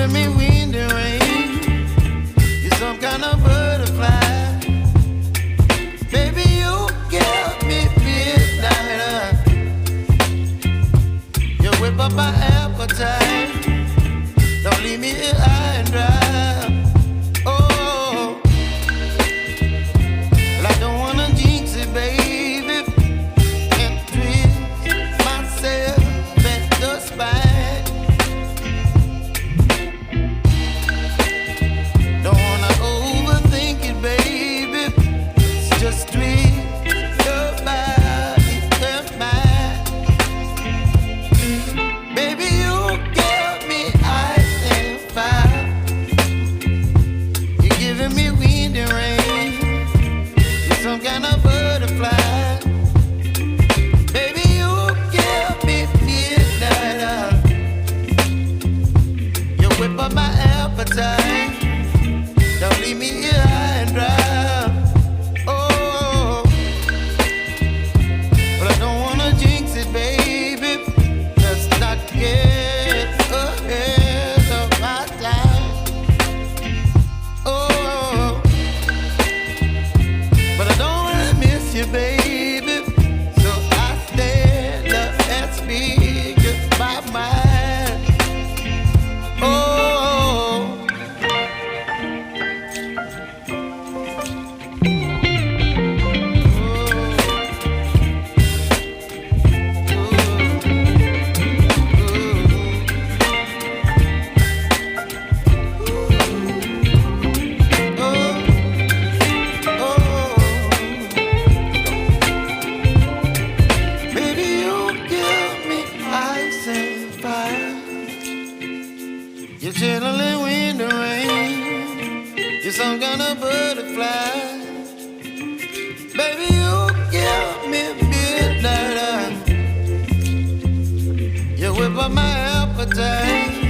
giving me wind and rain. You're some kind of butterfly. Baby, you give me midnight. You whip up my appetite. Don't leave me here high and dry. Oh, well, I don't wanna jinx it, baby, and twist myself at the spine. Don't wanna overthink it, baby. It's just twist your body and mine. Baby, you give me ice and fire. You're giving me wind and rain. You're some kind of butterfly. Baby, you give me midnight. You whip up my appetite. Don't leave me here high and dry. Oh, but I don't wanna jinx it, baby. Let's not get ahead of my time. Oh, but I don't wanna miss you, baby. So I stand up and speak my mind. Oh. Baby, you give me ice and fire. You're chilling wind and rain. You're some kind of butterfly. Baby, you give me midnight. You whip up my appetite.